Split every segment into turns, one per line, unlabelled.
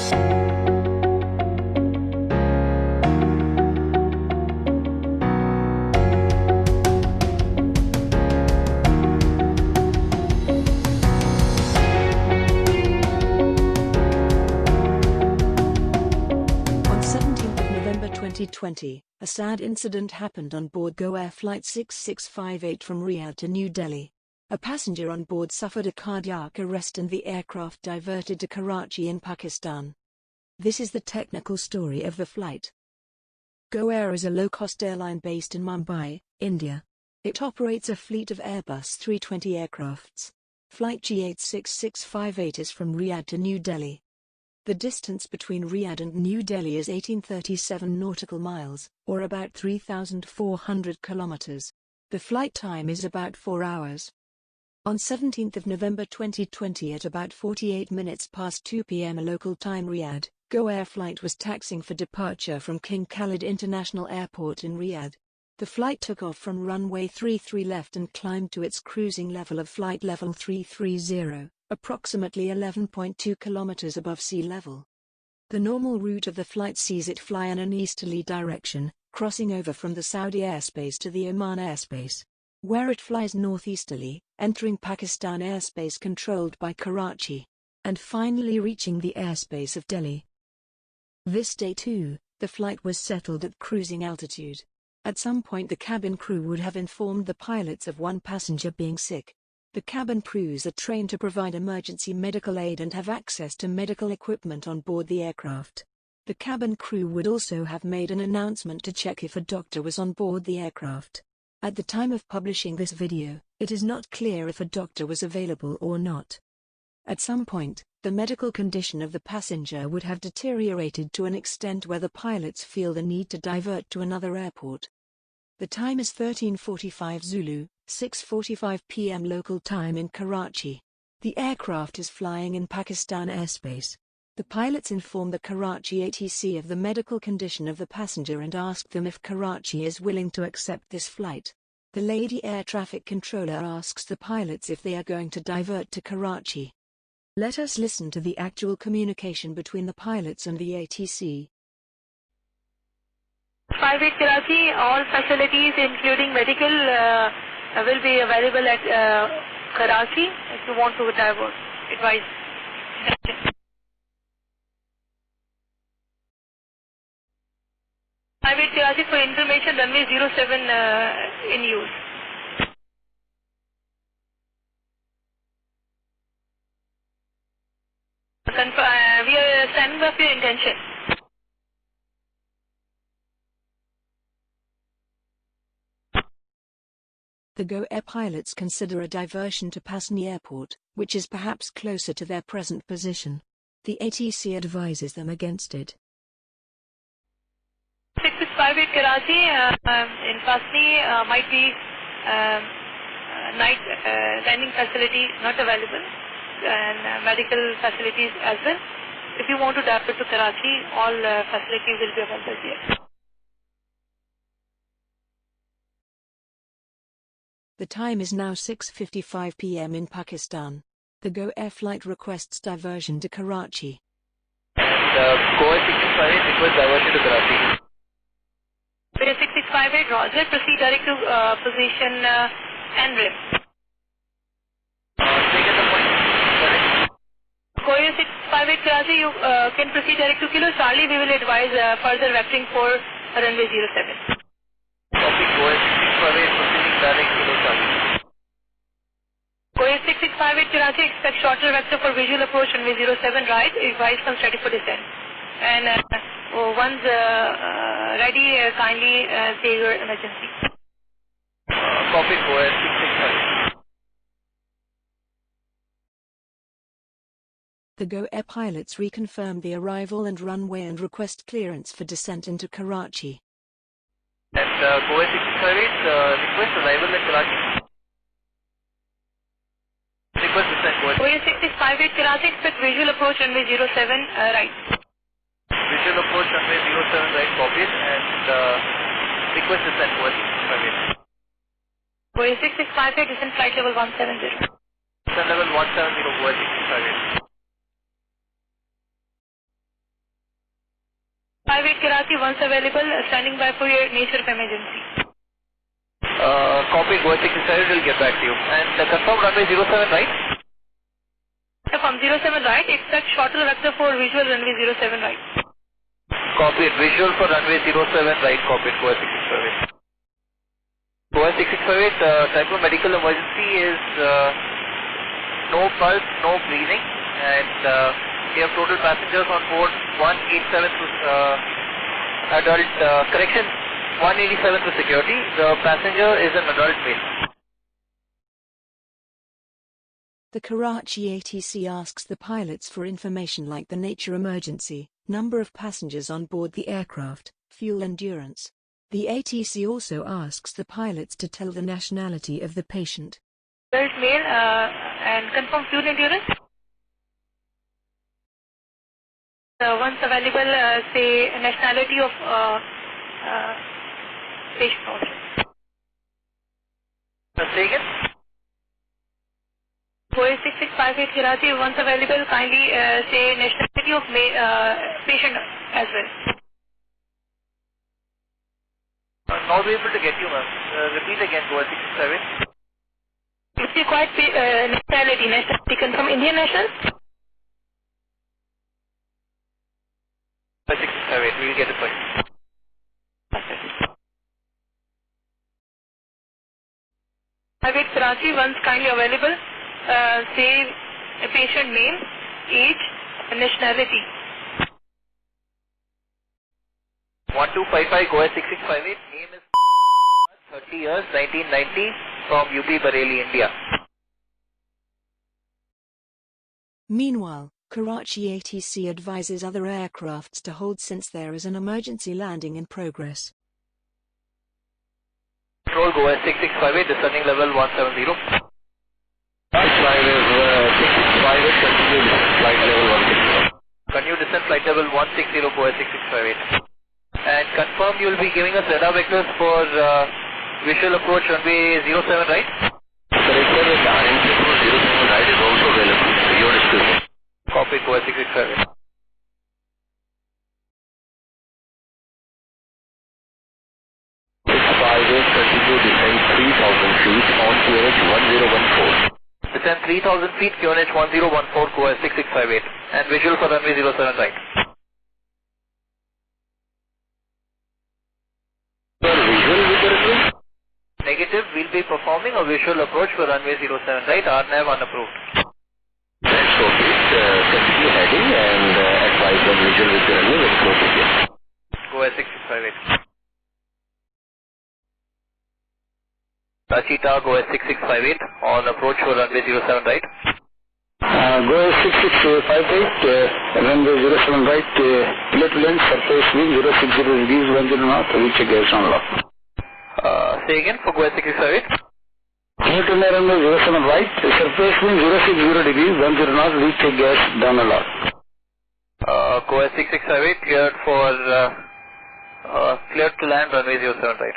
On 17th of November 2020, a sad incident happened on board Go Air Flight 6658 from Riyadh to New Delhi. A passenger on board suffered a cardiac arrest and the aircraft diverted to Karachi in Pakistan. This is the technical story of the flight. Go Air is a low-cost airline based in Mumbai, India. It operates a fleet of Airbus 320 aircrafts. Flight G86658 is from Riyadh to New Delhi. The distance between Riyadh and New Delhi is 1837 nautical miles, or about 3,400 kilometers. The flight time is about 4 hours. On 17th of November 2020 at about 48 minutes past 2 p.m. local time Riyadh, Go Air flight was taxiing for departure from King Khalid International Airport in Riyadh. The flight took off from runway 33 left and climbed to its cruising level of flight level 330, approximately 11.2 kilometers above sea level. The normal route of the flight sees it fly in an easterly direction, crossing over from the Saudi airspace to the Oman airspace, where it flies northeasterly, entering Pakistan airspace controlled by Karachi, and finally reaching the airspace of Delhi. This day too, the flight was settled at cruising altitude. At some point the cabin crew would have informed the pilots of one passenger being sick. The cabin crews are trained to provide emergency medical aid and have access to medical equipment on board the aircraft. The cabin crew would also have made an announcement to check if a doctor was on board the aircraft. At the time of publishing this video, it is not clear if a doctor was available or not. At some point, the medical condition of the passenger would have deteriorated to an extent where the pilots feel the need to divert to another airport. The time is 13:45 Zulu, 6:45 p.m. local time in Karachi. The aircraft is flying in Pakistan airspace. The pilots inform the Karachi ATC of the medical condition of the passenger and ask them if Karachi is willing to accept this flight. The lady air traffic controller asks the pilots if they are going to divert to Karachi. Let us listen to the actual communication between the pilots and the ATC.
58 Karachi, all facilities including medical will be available at Karachi if you want to divert. Advise. 58 Karachi, for information, runway 07 in use. We are standing by for your intention.
The Go Air pilots consider a diversion to Pasni Airport, which is perhaps closer to their present position. The ATC advises them against it.
6658 Karachi in Pasni might be night landing facility not available and medical facilities as well. If you want to divert to Karachi, all facilities will be available here.
The time is now 6:55 p.m. in Pakistan. The Go Air flight requests diversion to Karachi.
Go Air 658 request diversion to Karachi.
Go Air 6658, roger. Proceed direct to position and rim.
Take the point. Correct.
Go Air 658 Karachi, you can proceed direct to Kilo Charlie. We will advise further vectoring for runway 07.
Copy. Go Air 658 proceeding direct to Kilo Charlie.
Go Air 6658 Karachi, expect shorter vector for visual approach runway 07 right. Advise from static for descent. And once ready, kindly say your emergency.
Copy. Go Air 665.
The Go Air pilots reconfirm the arrival and runway and request clearance for descent into Karachi.
And Go Air 658 request arrival at Karachi. Request descent.
Go Air 6658 Karachi, expect visual approach runway 07 right.
Visual approach runway 07 right, copied, and request descent. Go Air 658.
Go Air 6658, descent flight level 170.
Descent level 170, Go Air 658.
Karachi, once available, standing by for your nature of emergency.
Copy, Goa 665 will get back to you. And confirm runway 07, right?
From 07 right, expect shorter vector for visual runway 07 right.
Copy it, visual for runway 07, right, copy it, Goa 6658. Goa 6658, type of medical emergency is no pulse, no breathing, and we have total passengers on board 187 to adult, correction, 187 to security. The passenger is an adult male.
The Karachi ATC asks the pilots for information like the nature emergency, number of passengers on board the aircraft, fuel endurance. The ATC also asks the pilots to tell the nationality of the patient.
Adult male and confirm fuel endurance. Once available, say nationality of patient also.
Say again?
Goa 6658 Karachi, once available, kindly say nationality of patient as well.
Not be able to get you, ma'am. Repeat again, Goa 667.
It's required nationality, confirm Indian national?
668, we will get it for you.
Private Karachi, once kindly available, say a patient name, age, and nationality.
1255 Goa 6658, name is 30 years, 1990, from UP Bareilly, India.
Meanwhile, Karachi ATC advises other aircrafts to hold since there is an emergency landing in progress.
Control Goa 6658, descending level 170. Continue descent flight level 160 Goa 6658. And confirm you will be giving us radar vectors for visual approach runway 07, right?
Correct, sir. The RNC for 07 right is also available. Your discussion.
Copy Goa 667.
Continue descend 3,000 feet on QNH 1014.
Descend 3,000 feet, QNH 1014, Goa 6658. And visual for runway 07, right?
Sir, visual with the runway?
Negative, we'll be performing a visual approach for runway 07, right? RNAV unapproved.
That's okay. Continue heading and advise on visual with the runway when close again.
Goa 6658. Rachita, Goa 6658 on approach for runway 07, right?
Go 6658, runway 07 right, plate length, surface wind 060 degrees, 10 north, reach gas on lock.
Say again for Goa 6658.
Plate runway 07 right, surface wind 060 degrees, 10 north, reach gas down a lock.
Goa 6658 cleared for, cleared to land runway 07, right?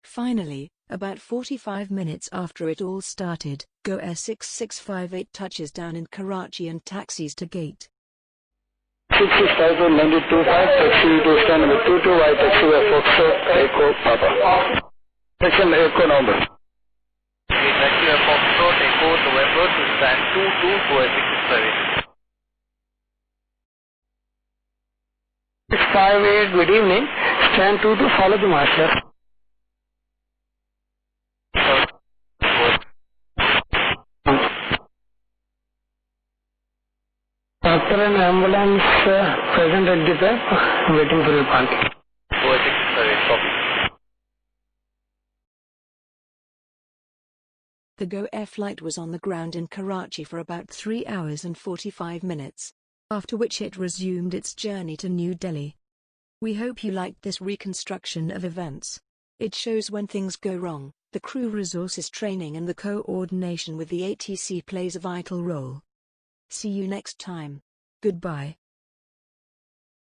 Finally, about 45 minutes after it all started, Go Air 6658 touches down in Karachi and taxis to gate.
6658 925, taxi to stand number 22, Y taxi by Foxtrot, Echo, Papa. Section Echo number.
Taxi by Foxtrot, Echo, November to stand 22, Goa 6658.
658, good evening. Stand 22, follow the master. Doctor and ambulance present at the back, waiting for your parking.
Goa 668, copy.
The Go Air flight was on the ground in Karachi for about 3 hours and 45 minutes, after which it resumed its journey to New Delhi. We hope you liked this reconstruction of events. It shows when things go wrong, the crew resources training and the coordination with the ATC plays a vital role. See you next time. Goodbye.